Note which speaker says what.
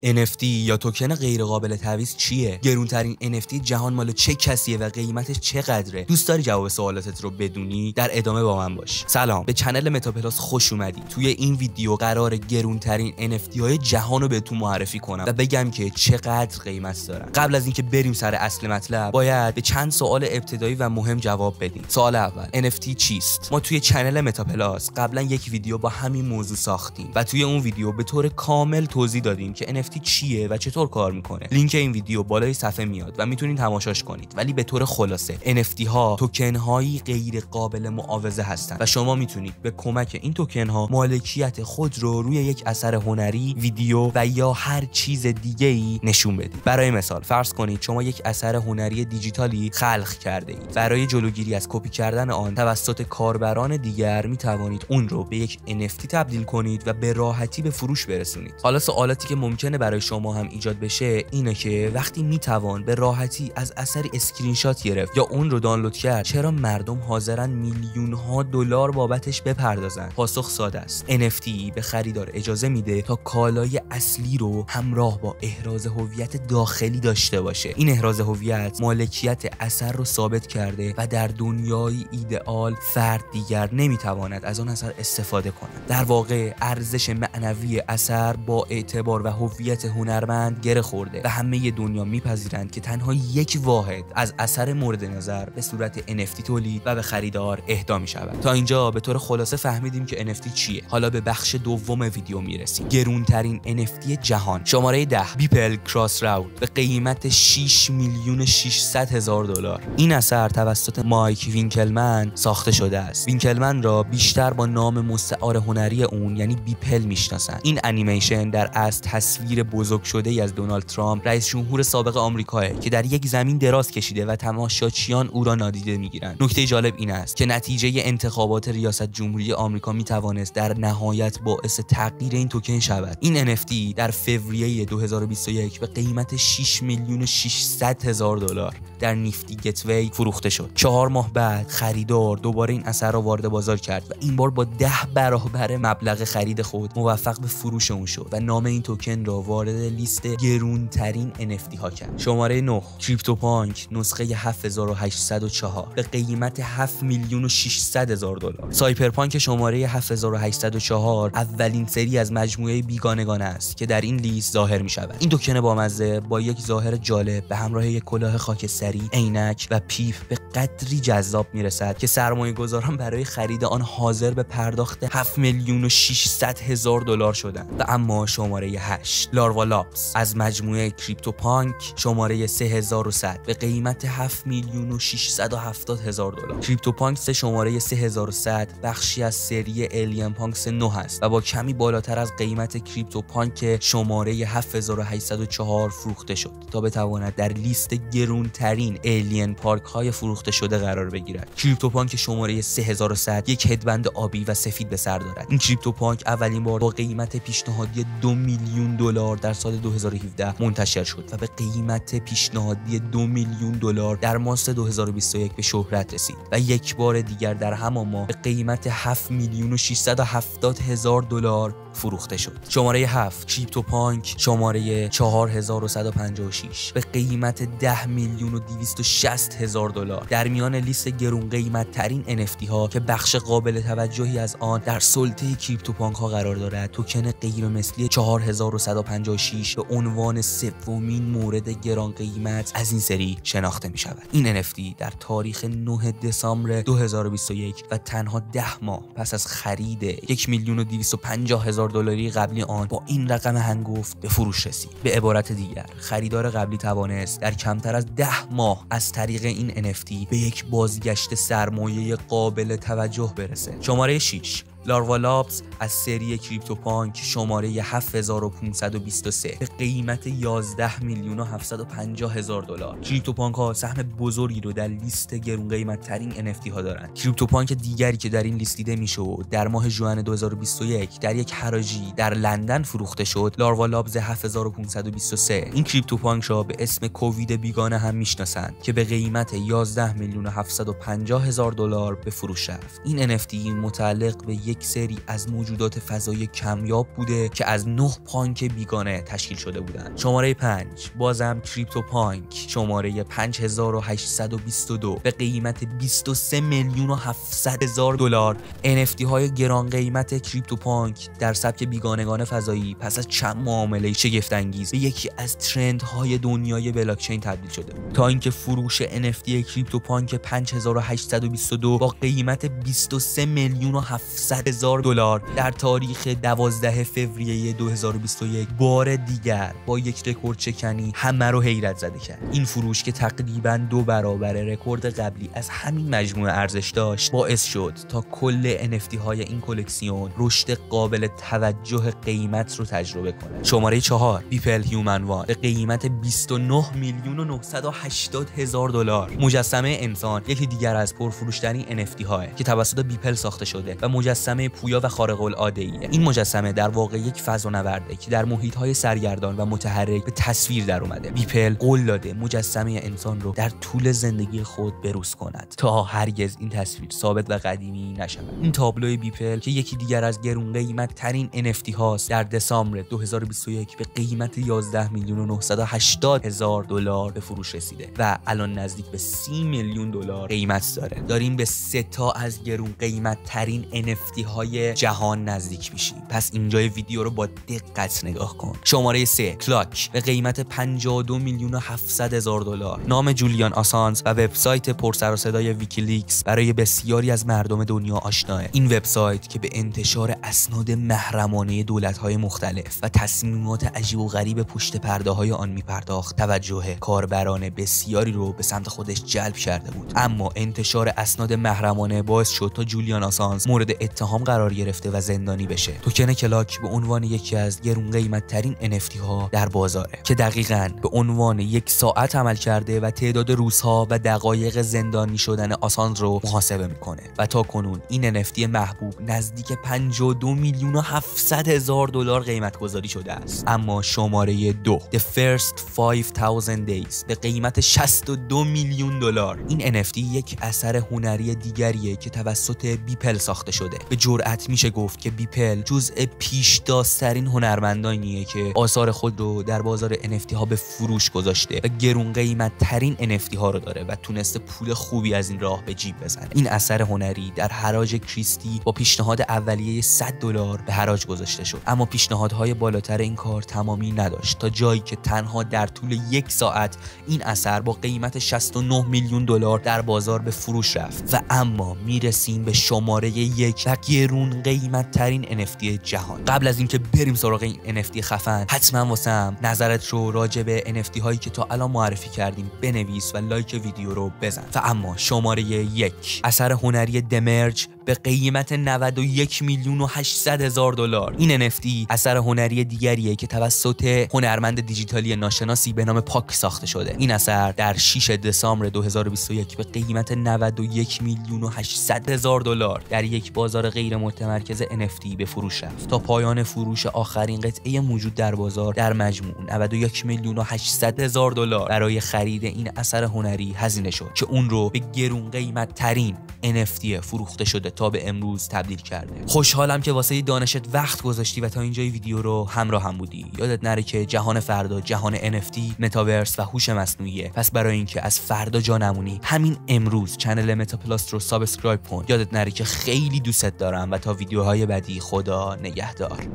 Speaker 1: NFT یا توکن غیر قابل تعویض چیه؟ گرونترین NFT جهان مال چه کسیه و قیمتش چقدره؟ دوست داری جواب سوالاتت رو بدونی؟ در ادامه با من باش. سلام، به کانال متاپلاس خوش اومدی. توی این ویدیو قراره گرونترین NFT های جهان رو بهتون معرفی کنم و بگم که چقدر قیمت دارن. قبل از اینکه بریم سر اصل مطلب، باید به چند سوال ابتدایی و مهم جواب بدیم. سوال اول، NFT چیست؟ ما توی کانال متاپلاس قبلا یک ویدیو با همین موضوع ساختیم و توی اون ویدیو به طور کامل توضیح دادیم که NFT چیه و چطور کار میکنه. لینک این ویدیو بالای صفحه میاد و میتونید تماشاش کنید. ولی به طور خلاصه NFT ها توکن هایی غیر قابل معاوضه هستن و شما میتونید به کمک این توکن ها مالکیت خود رو روی یک اثر هنری، ویدیو و یا هر چیز دیگه ای نشون بدید. برای مثال فرض کنید شما یک اثر هنری دیجیتالی خلق کرده اید. برای جلوگیری از کپی کردن آن توسط کاربران دیگر میتوانید اون رو به یک NFT تبدیل کنید و به راحتی به فروش برسونید. حالا سوالاتی که ممکنه برای شما هم ایجاد بشه اینه که وقتی میتوان به راحتی از اثری اسکرین شات گرفت یا اون رو دانلود کرد، چرا مردم حاضرن میلیون ها دلار بابتش بپردازن؟ پاسخ ساده است. NFT به خریدار اجازه میده تا کالای اصلی رو همراه با احراز هویت داخلی داشته باشه. این احراز هویت مالکیت اثر رو ثابت کرده و در دنیای ایدئال فرد دیگر نمیتواند از آن اثر استفاده کنه. در واقع ارزش معنوی اثر با اعتبار و هویت هنرمند گره خورده و همه دنیا میپذیرند که تنها یک واحد از اثر مورد نظر به صورت NFT تولید و به خریدار اهدا میشود. تا اینجا به طور خلاصه فهمیدیم که NFT چیه. حالا به بخش دوم ویدیو میرسیم. گرونترین NFT جهان. شماره 10 بیپل کراس راود به قیمت 6,600,000 دلار. این اثر توسط مایک وینکلمن ساخته شده است. وینکلمن را بیشتر با نام مستعار هنری اون یعنی بیپل میشناسند. این انیمیشن در اصل تصویر بزرگ شده ای از دونالد ترامپ رئیس جمهور سابق آمریکا که در یک زمین دراز کشیده و تماشاچیان او را نادیده میگیرند. نکته جالب این است که نتیجه انتخابات ریاست جمهوری آمریکا میتوانست در نهایت باعث تغییر این توکن شود. این NFT در فوریه 2021 به قیمت 6,600,000 دلار در نیفتی گتوی فروخته شد. 4 ماه بعد خریدار دوباره این اثر را وارد بازار کرد و این بار با 10 برابر مبلغ خرید خود موفق به فروش اون شد و نام این توکن را وارد لیست گرونترین NFT ها کرد. شماره 9 کریپتوپانک نسخه 7804 به قیمت 7,600,000 دلار. سایپرپانک شماره 7804 اولین سری از مجموعه بیگانگان است که در این لیست ظاهر می شود. این توکن بامزه با یک ظاهر جالب به همراه یک کلاه خاکستری، عینک و پیپ به قدری جذاب می رسد که سرمایه‌گذاران برای خرید آن حاضر به پرداخت 7,600,000 دلار شدند. و اما شماره 8 لاروا لابس از مجموعه کریپتوپانک شماره 3100 به قیمت 7,670,000 دلار. کریپتوپانک شماره 3100 بخشی از سری الین پانکس 9 است و با کمی بالاتر از قیمت کریپتوپانک شماره 7804 فروخته شد تا بتواند در لیست گرونترین الین پارک های فروخته شده قرار بگیرد. کریپتوپانک شماره 3100 یک هدبند آبی و سفید به سر دارد. این کریپتوپانک اولین بار با قیمت پیشنهادی 2 میلیون دلار در سال 2017 منتشر شد و به قیمت پیشنهادی 2 میلیون دلار در مارس 2021 به شهرت رسید و یک بار دیگر در همان ماه به قیمت 7,670,000 دلار فروخته شد. شماره 7 کریپتوپانک شماره 4156 به قیمت 10,260,000 دلار در میان لیست گرون قیمت ترین NFT ها که بخش قابل توجهی از آن در سلطه کریپتوپانک ها قرار دارد. توکن غیر مثلی 4156 به عنوان سومین مورد گران قیمت از این سری شناخته می شود. این NFT در تاریخ 9 دسامبر 2021 و تنها 10 ماه پس از خرید 1,250,000 دلاری قبلی آن با این رقم هنگفت به فروش رسید. به عبارت دیگر خریدار قبلی توانست در کمتر از 10 ماه از طریق این NFT به یک بازگشت سرمایه قابل توجه برسه. شماره 6 لاروا لابس از سری کریپتوپانک شماره 7523 به قیمت 11,750,000 دلار. کریپتوپانک ها سهم بزرگی رو در لیست گرون قیمت ترین NFT ها دارند. کریپتوپانک دیگری که در این لیست دیده میشه و در ماه ژوئن 2021 در یک حراجی در لندن فروخته شد، لاروا لابس 7523. این کریپتوپانک را به اسم کووید بیگانه هم میشناسند که به قیمت 11,750,000 دلار به فروش رفت. این NFT متعلق به یک یک سری از موجودات فضایی کمیاب بوده که از 9 پانک بیگانه تشکیل شده بودند. شماره 5 بازم کریپتو پانک، شماره 5822 به قیمت 23,700,000 دلار. NFT های گران قیمت کریپتو پانک در سبک بیگانگان فضایی پس از چند معامله شگفت انگیز به یکی از ترندهای دنیای بلاکچین تبدیل شده بود، تا اینکه فروش NFT کریپتو پانک 5822 با قیمت 23,700,000 دلار در تاریخ 12 فوریه 2021 بار دیگر با یک رکورد شکنی همه رو حیرت زده کرد. این فروش که تقریباً 2 برابر رکورد قبلی از همین مجموعه ارزش داشت، باعث شد تا کل NFT های این کلکسیون رشد قابل توجه قیمت رو تجربه کنه. شماره 4 بیپل هیومن وان به قیمت 29,980,000 دلار. مجسمه انسان یکی دیگر از پرفروشترین NFT های که توسط بیپل ساخته شده و مجسمه پویا و خارق العاده‌ایه. این مجسمه در واقع یک فضانورده که در محیط‌های سرگردان و متحرک به تصویر در اومده. بیپل قول داده مجسمه انسان رو در طول زندگی خود بروز کند تا هرگز این تصویر ثابت و قدیمی نشود. این تابلوی بیپل که یکی دیگر از گرون قیمت ترین NFT هاست، در دسامبر 2021 به قیمت 11,980,000 دلار به فروش رسیده و الان نزدیک به 30 میلیون دلار قیمت داره. داریم به 3 تا از گرون قیمت ترین NFT های جهان نزدیک میشیم. پس اینجای ویدیو رو با دقت نگاه کن. شماره 3 کلاک به قیمت 52,700,000 دلار. نام جولیان آسانج و وبسایت پرسر و صدای ویکیلیکس برای بسیاری از مردم دنیا آشناه. این وبسایت که به انتشار اسناد محرمانه دولت‌های مختلف و تصمیمات عجیب و غریب پشت پرده‌های آن می‌پرداخت، توجه کاربران بسیاری رو به سمت خودش جلب کرده بود. اما انتشار اسناد محرمانه باعث شد تا جولیان آسانج مورد اتهام قرار گرفته و زندانی بشه. توکن کلاک به عنوان یکی از گرون قیمت ترین NFT ها در بازاره که دقیقاً به عنوان یک ساعت عمل کرده و تعداد روزها و دقایق زندانی شدن آسانج رو محاسبه میکنه و تا کنون این NFT محبوب نزدیک 52,700,000 دلار قیمت گذاری شده است. اما شماره 2 The First 5,000 Days به قیمت 62 میلیون دلار. این NFT یک اثر هنری دیگریه که توسط بیپل ساخته شده. به جرئت میشه گفت که بیپل جزء پیشداست‌ترین هنرمندانیه که آثار خود رو در بازار NFT ها به فروش گذاشته و گرون قیمت ترین NFT ها رو داره و تونسته پول خوبی از این راه به جیب بزنه. این اثر هنری در حراج کریستی با پیشنهاد اولیه 100 دلار به حراج گذاشته شد، اما پیشنهادهای بالاتر این کار تمامی نداشت تا جایی که تنها در طول 1 ساعت این اثر با قیمت 69 میلیون دلار در بازار به فروش رفت. و اما میرسیم به شماره 1 و گرون قیمت ترین NFT جهان. قبل از اینکه بریم سراغ این NFT خفن، حتما واسم نظرت رو راجع به NFT هایی که تا الان معرفی کردیم بنویس و لایک ویدیو رو بزن. و اما شماره 1 اثر هنری دمرج به قیمت 91,800,000 دلار. این NFT اثر هنری دیگریه که توسط هنرمند دیجیتالی ناشناسی به نام پاک ساخته شده. این اثر در 6 دسامبر 2021 به قیمت 91,800,000 دلار در یک بازار غیر متمرکز NFT به فروش رفت تا پایان فروش آخرین قطعه موجود در بازار در مجموع 91,800,000 دلار برای خرید این اثر هنری هزینه شد که اون رو به گرون قیمت ترین NFT فروخته شده تا به امروز تبدیل کرده. خوشحالم که واسه دانشت وقت گذاشتی و تا اینجای ویدیو رو همراه هم بودی. یادت نره که جهان فردا جهان NFT، متاورس و هوش مصنوعیه. پس برای اینکه از فردا جا نمونی، همین امروز کانال متاپلاس رو سابسکرایب کن. یادت نره که خیلی دوستت دارم و تا ویدیوهای بعدی خدا نگهدار.